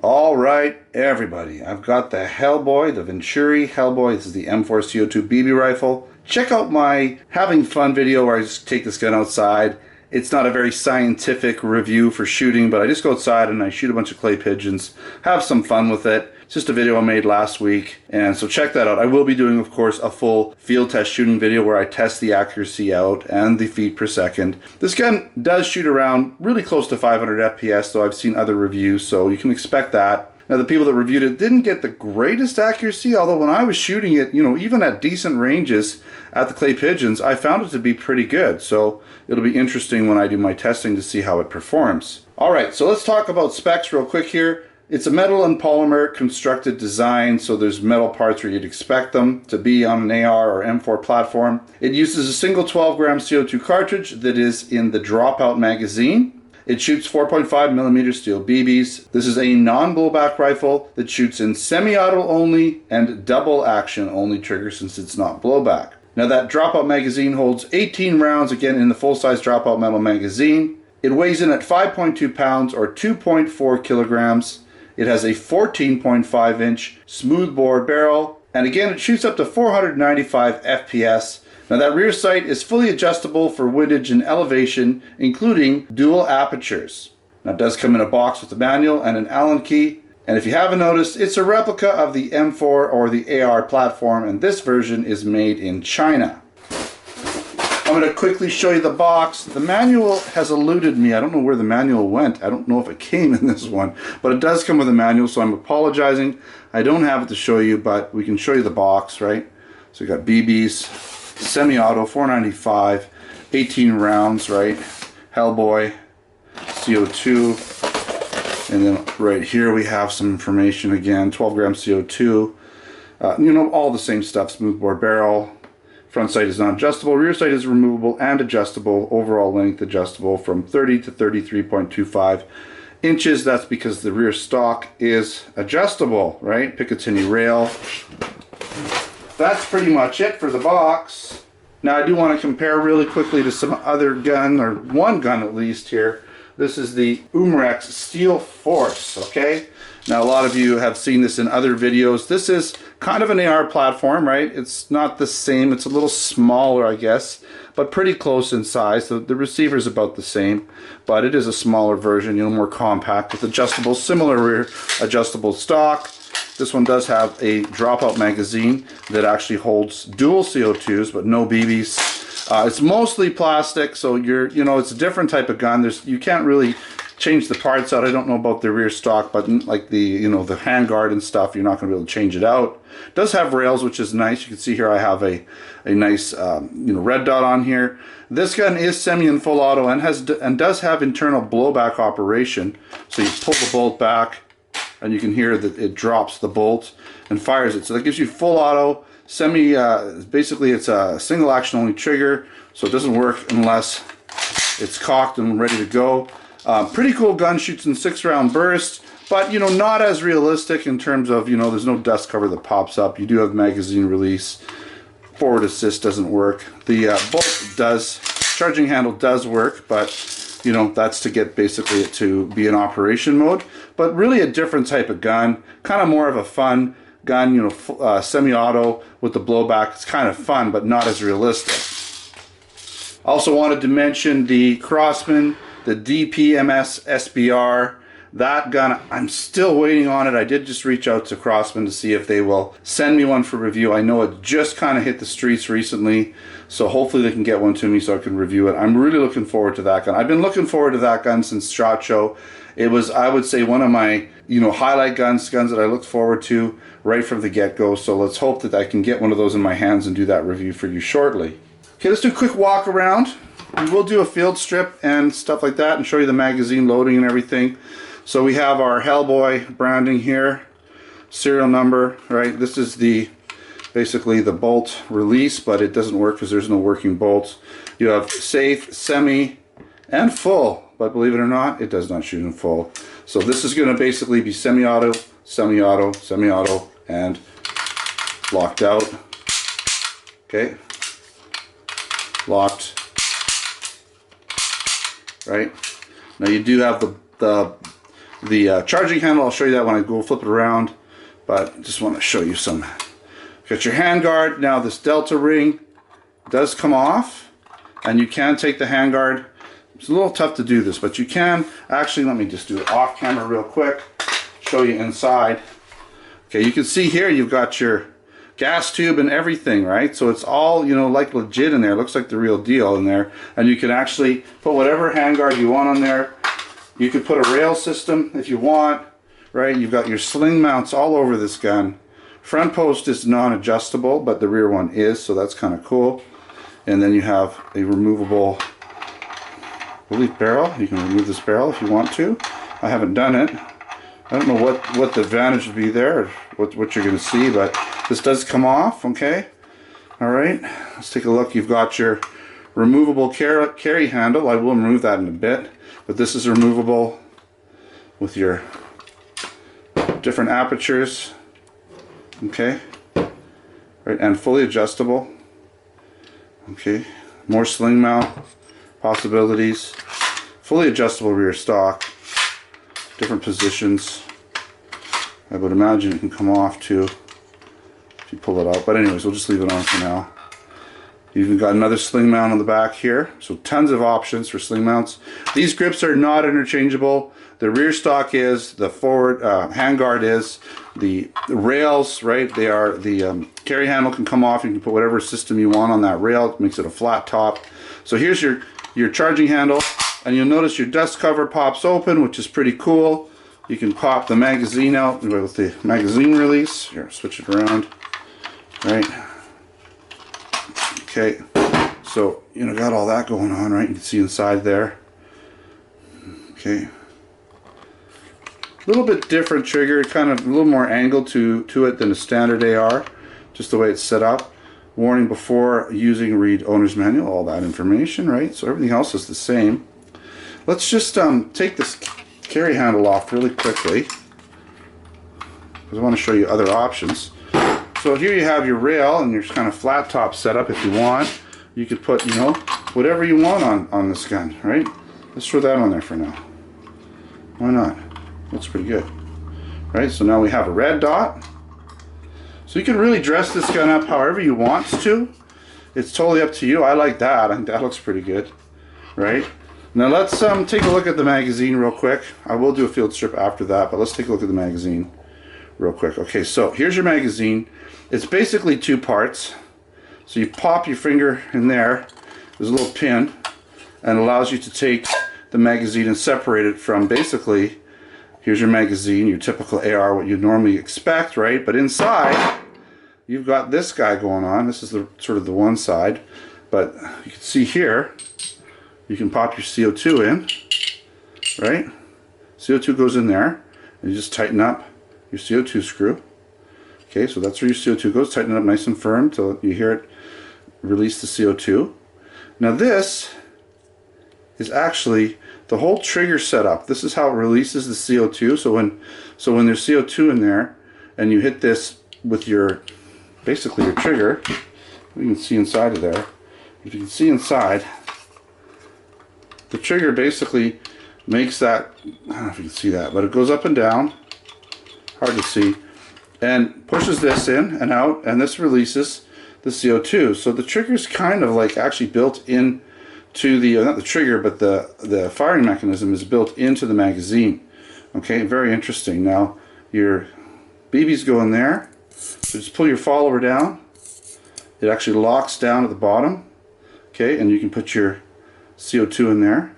All right, everybody, I've got the HellBoy, the Venturi HellBoy. This is the M4 CO2 BB rifle. Check out my having fun video where I just take this gun outside. It's not a very scientific review for shooting, but I just go outside and I shoot a bunch of clay pigeons, have some fun with it. It's just a video I made last week, and so check that out. I will be doing, of course, a full field test shooting video where I test the accuracy out and the feet per second. This gun does shoot around really close to 500 FPS, though I've seen other reviews, so you can expect that. Now, the people that reviewed it didn't get the greatest accuracy, although when I was shooting it, even at decent ranges at the clay pigeons, I found it to be pretty good. So it'll be interesting when I do my testing to see how it performs. All right, so let's talk about specs real quick here. It's a metal and polymer constructed design, so there's metal parts where you'd expect them to be on an AR or M4 platform. It uses a single 12-gram CO2 cartridge that is in the dropout magazine. It shoots 4.5mm steel BBs. This is a non-blowback rifle that shoots in semi-auto only and double action only trigger since it's not blowback. Now that dropout magazine holds 18 rounds, again in the full-size dropout metal magazine. It weighs in at 5.2 pounds or 2.4 kilograms. It has a 14.5-inch smoothbore barrel, and again it shoots up to 495 FPS. Now that rear sight is fully adjustable for windage and elevation, including dual apertures. Now it does come in a box with a manual and an Allen key, and if you haven't noticed, it's a replica of the M4 or the AR platform, and this version is made in China. I'm going to quickly show you the box. The manual has eluded me. I don't know where the manual went. I don't know if it came in this one, but it does come with a manual, so I'm apologizing. I don't have it to show you, but we can show you the box, right? So we got BBs, semi-auto, 495, 18 rounds, right? HellBoy, CO2, and then right here we have some information again, 12 gram CO2, all the same stuff, smoothbore barrel. Front sight is non-adjustable, rear sight is removable and adjustable, overall length adjustable from 30 to 33.25 inches. That's because the rear stock is adjustable, right? Picatinny rail. That's pretty much it for the box. Now I do want to compare really quickly to some other gun, or one gun at least here. This is the Umrex Steel Force, okay? Now a lot of you have seen this in other videos. This is kind of an AR platform, right? It's not the same, it's a little smaller I guess, but pretty close in size. The receiver is about the same, but it is a smaller version, more compact with adjustable, similar rear adjustable stock. This one does have a dropout magazine that actually holds dual CO2s but no BBs. It's mostly plastic, so it's a different type of gun. You can't really change the parts out. I don't know about the rear stock, but like the the handguard and stuff, you're not going to be able to change it out. It does have rails, which is nice. You can see here I have a nice red dot on here. This gun is semi and full auto and does have internal blowback operation. So you pull the bolt back, and you can hear that it drops the bolt and fires it. So that gives you full auto. Semi, basically it's a single action only trigger, so it doesn't work unless it's cocked and ready to go. Pretty cool gun, shoots in 6-round bursts, but not as realistic in terms of there's no dust cover that pops up. You do have magazine release. Forward assist doesn't work. The bolt does, charging handle does work, but that's to get basically it to be in operation mode. But really a different type of gun, kind of more of a fun gun, semi-auto with the blowback. It's kind of fun, but not as realistic. Also wanted to mention the Crosman, the DPMS SBR. That gun, I'm still waiting on it. I did just reach out to Crosman to see if they will send me one for review. I know it just kind of hit the streets recently, so hopefully they can get one to me so I can review it. I'm really looking forward to that gun. I've been looking forward to that gun since SHOT Show. It was, I would say, one of my highlight guns that I looked forward to right from the get-go. So let's hope that I can get one of those in my hands and do that review for you shortly. Okay, let's do a quick walk around. We will do a field strip and stuff like that and show you the magazine loading and everything. So we have our HellBoy branding here, serial number, right? This is basically the bolt release, but it doesn't work because there's no working bolts. You have safe, semi, and full, but believe it or not, it does not shoot in full. So this is going to basically be semi-auto, semi-auto, semi-auto, and locked out. Okay, locked. Right now, you do have the The charging handle, I'll show you that when I go flip it around, but just want to show you some. Got your handguard. Now this delta ring does come off, and you can take the handguard. It's a little tough to do this, but you can. Actually, let me just do it off camera real quick, show you inside. Okay, you can see here you've got your gas tube and everything, right? So it's all, you know, like legit in there. It looks like the real deal in there. And you can actually put whatever handguard you want on there. You could put a rail system if you want, right? You've got your sling mounts all over this gun. Front post is non-adjustable, but the rear one is, so that's kind of cool. And then you have a removable, I believe, barrel. You can remove this barrel if you want to. I haven't done it. I don't know what the advantage would be there, or what you're going to see, but this does come off, okay? All right, let's take a look. You've got your removable carry handle. I will remove that in a bit, but this is removable with your different apertures, okay? Right, and fully adjustable. Okay, more sling mount possibilities. Fully adjustable rear stock. Different positions. I would imagine it can come off too if you pull it out. But anyways, we'll just leave it on for now. You've even got another sling mount on the back here. So tons of options for sling mounts. These grips are not interchangeable. The rear stock is, the forward handguard is, the rails, right? They are, the carry handle can come off. You can put whatever system you want on that rail. It makes it a flat top. So here's your charging handle. And you'll notice your dust cover pops open, which is pretty cool. You can pop the magazine out with the magazine release. Here, switch it around. Right. Okay. So, you know, got all that going on, right? You can see inside there. Okay. A little bit different trigger, kind of a little more angle to it than a standard AR. Just the way it's set up. Warning before using, read owner's manual, all that information, right? So everything else is the same. Let's just take this carry handle off really quickly, because I want to show you other options. So here you have your rail and your kind of flat top setup. If you want, you could put, you know, whatever you want on this gun, right? Let's throw that on there for now. Why not? Looks pretty good, right? So now we have a red dot. So you can really dress this gun up however you want to. It's totally up to you. I like that. I think that looks pretty good, right? Now let's take a look at the magazine real quick. I will do a field strip after that, but let's take a look at the magazine real quick. Okay, so here's your magazine. It's basically two parts. So you pop your finger in there. There's a little pin, and it allows you to take the magazine and separate it from basically, here's your magazine, your typical AR, what you'd normally expect, right? But inside, you've got this guy going on. This is the sort of the one side, but you can see here, you can pop your CO2 in, right? CO2 goes in there, and you just tighten up your CO2 screw. Okay, so that's where your CO2 goes. Tighten it up nice and firm till you hear it release the CO2. Now this is actually the whole trigger setup. This is how it releases the CO2. So when there's CO2 in there, and you hit this with your, basically your trigger, you can see inside of there. If you can see inside, the trigger basically makes that, I don't know if you can see that, but it goes up and down, hard to see, and pushes this in and out, and this releases the CO2. So the trigger's kind of like actually built in to the, not the trigger, but the firing mechanism is built into the magazine. Okay, very interesting. Now your BBs go in there, so just pull your follower down. It actually locks down at the bottom. Okay, and you can put your CO2 in there,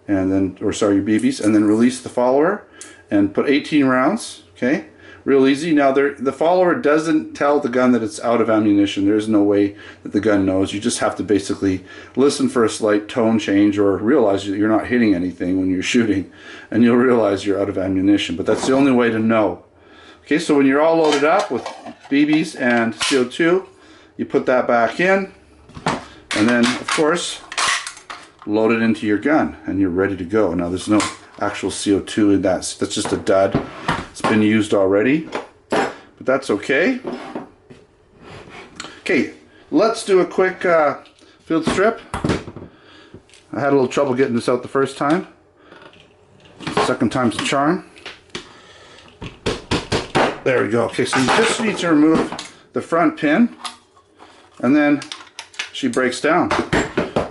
and then, or sorry, your BBs, and then release the follower and put 18 rounds. Okay, real easy. Now the follower doesn't tell the gun that it's out of ammunition. There's no way that the gun knows. You just have to basically listen for a slight tone change or realize that you're not hitting anything when you're shooting, and you'll realize you're out of ammunition. But that's the only way to know. Okay, so when you're all loaded up with BBs and CO2, you put that back in, and then of course load it into your gun, and you're ready to go. Now there's no actual CO2 in that. That's just a dud. It's been used already, but that's okay. Okay, let's do a quick field strip. I had a little trouble getting this out the first time. Second time's the charm. There we go. Okay, so you just need to remove the front pin, and then she breaks down.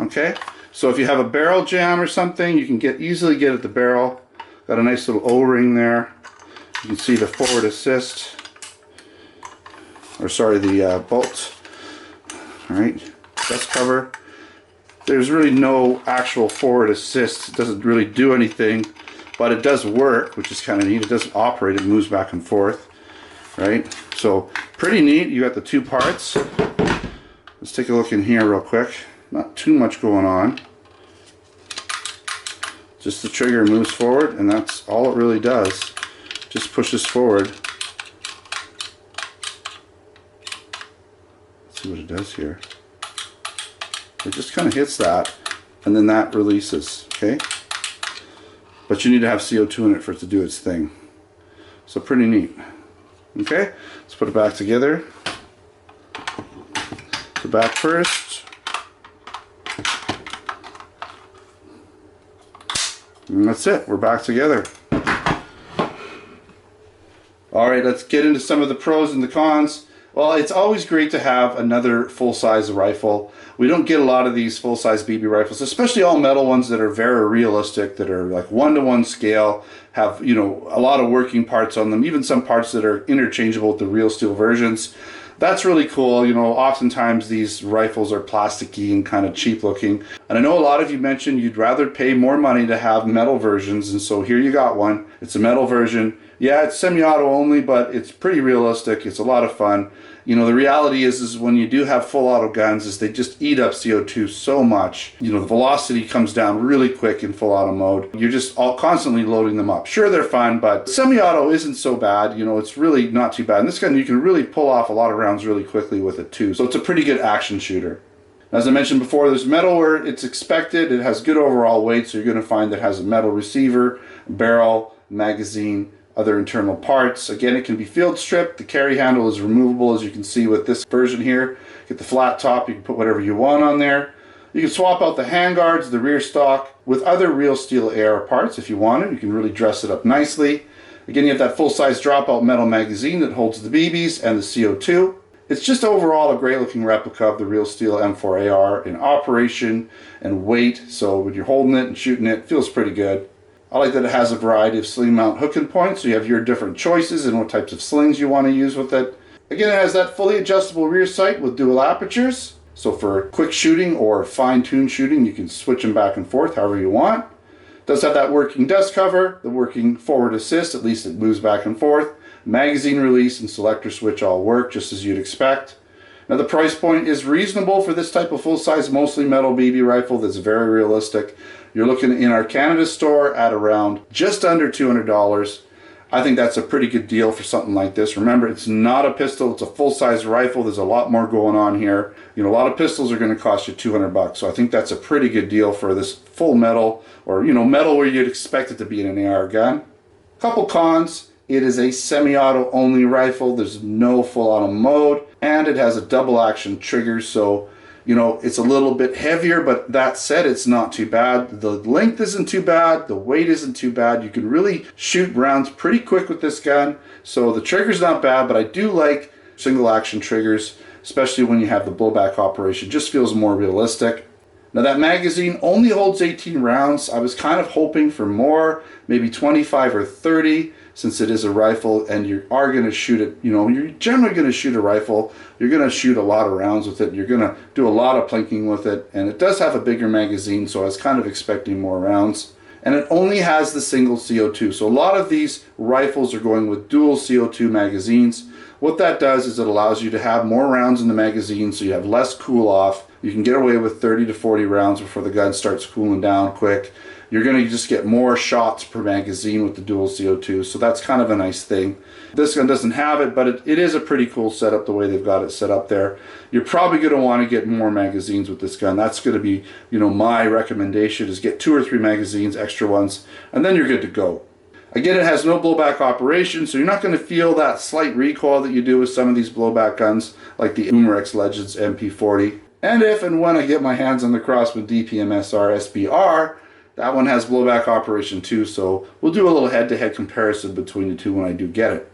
Okay, so if you have a barrel jam or something, you can easily get at the barrel. Got a nice little O-ring there. You can see the forward assist, or sorry, the bolts. All right, dust cover. There's really no actual forward assist. It doesn't really do anything, but it does work, which is kind of neat. It doesn't operate, it moves back and forth, right? So pretty neat. You got the two parts. Let's take a look in here real quick. Not too much going on. Just the trigger moves forward, and that's all it really does. Just pushes forward. Let's see what it does here. It just kind of hits that, and then that releases, okay? But you need to have CO2 in it for it to do its thing. So pretty neat. Okay, let's put it back together. The back first. And that's it, we're back together. Alright, let's get into some of the pros and the cons. Well, it's always great to have another full-size rifle. We don't get a lot of these full-size BB rifles, especially all metal ones that are very realistic, that are like 1-to-1 scale, have, you know, a lot of working parts on them, even some parts that are interchangeable with the real steel versions. That's really cool. You know, oftentimes these rifles are plasticky and kind of cheap looking. And I know a lot of you mentioned you'd rather pay more money to have metal versions, and so here you got one. It's a metal version. Yeah, it's semi-auto only, but it's pretty realistic. It's a lot of fun. You know, the reality is when you do have full auto guns, is they just eat up CO2 so much. You know, the velocity comes down really quick in full auto mode. You're just constantly loading them up. Sure, they're fun, but semi-auto isn't so bad. You know, it's really not too bad. And this gun, you can really pull off a lot of rounds really quickly with it too. So it's a pretty good action shooter. As I mentioned before, there's metal where it's expected. It has good overall weight, so you're going to find that it has a metal receiver, barrel, magazine, other internal parts. Again, it can be field stripped. The carry handle is removable, as you can see with this version here. Get the flat top, you can put whatever you want on there. You can swap out the handguards, the rear stock, with other real steel AR parts if you want it. You can really dress it up nicely. Again, you have that full-size dropout metal magazine that holds the BBs and the CO2. It's just overall a great looking replica of the real steel M4AR in operation and weight, so when you're holding it and shooting it, it feels pretty good. I like that it has a variety of sling mount hooking points, so you have your different choices and what types of slings you want to use with it. Again, it has that fully adjustable rear sight with dual apertures, so for quick shooting or fine-tuned shooting, you can switch them back and forth however you want. It does have that working dust cover, the working forward assist, at least it moves back and forth. Magazine release and selector switch all work just as you'd expect. Now the price point is reasonable for this type of full-size, mostly metal BB rifle that's very realistic. You're looking in our Canada store at around just under $200. I think that's a pretty good deal for something like this. Remember, it's not a pistol, it's a full-size rifle. There's a lot more going on here. You know, a lot of pistols are going to cost you $200, so I think that's a pretty good deal for this full metal, or, you know, metal where you'd expect it to be in an AR gun. Couple cons. It is a semi-auto only rifle. There's no full auto mode, and it has a double action trigger, so you know it's a little bit heavier, but that said, it's not too bad. The length isn't too bad, the weight isn't too bad. You can really shoot rounds pretty quick with this gun, so the trigger's not bad, but I do like single action triggers, especially when you have the blowback operation. It just feels more realistic. Now that magazine only holds 18 rounds. I was kind of hoping for more, maybe 25 or 30, since it is a rifle and you are going to shoot it, you know, you're generally going to shoot a rifle, you're going to shoot a lot of rounds with it, you're going to do a lot of plinking with it, and it does have a bigger magazine, so I was kind of expecting more rounds. And it only has the single CO2, so a lot of these rifles are going with dual CO2 magazines. What that does is it allows you to have more rounds in the magazine, so you have less cool off. You can get away with 30 to 40 rounds before the gun starts cooling down quick. You're going to just get more shots per magazine with the dual CO2, so that's kind of a nice thing. This gun doesn't have it, but it is a pretty cool setup the way they've got it set up there. You're probably going to want to get more magazines with this gun. That's going to be, you know, my recommendation is get 2 or 3 magazines, extra ones, and then you're good to go. Again, it has no blowback operation, so you're not going to feel that slight recoil that you do with some of these blowback guns, like the Umarex Legends MP40. And if and when I get my hands on the Crossman DPM SR SBR, That one has blowback operation too, so we'll do a little head-to-head comparison between the two when I do get it.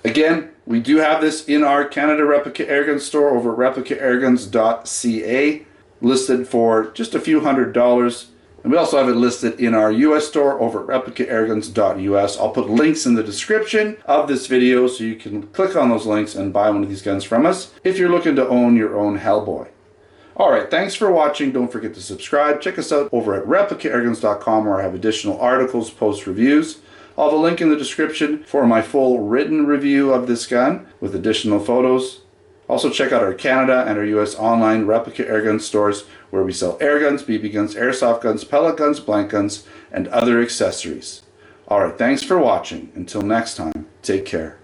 Again, we do have this in our Canada Replica Airgun store over at replicairguns.ca, listed for just a few $100s. And we also have it listed in our US store over at replicairguns.us. I'll put links in the description of this video so you can click on those links and buy one of these guns from us if you're looking to own your own HellBoy. Alright, thanks for watching. Don't forget to subscribe. Check us out over at replicairguns.com where I have additional articles, post reviews. I'll have a link in the description for my full written review of this gun with additional photos. Also check out our Canada and our US online Replica Airgun stores where we sell air guns, BB guns, airsoft guns, pellet guns, blank guns, and other accessories. Alright, thanks for watching. Until next time, take care.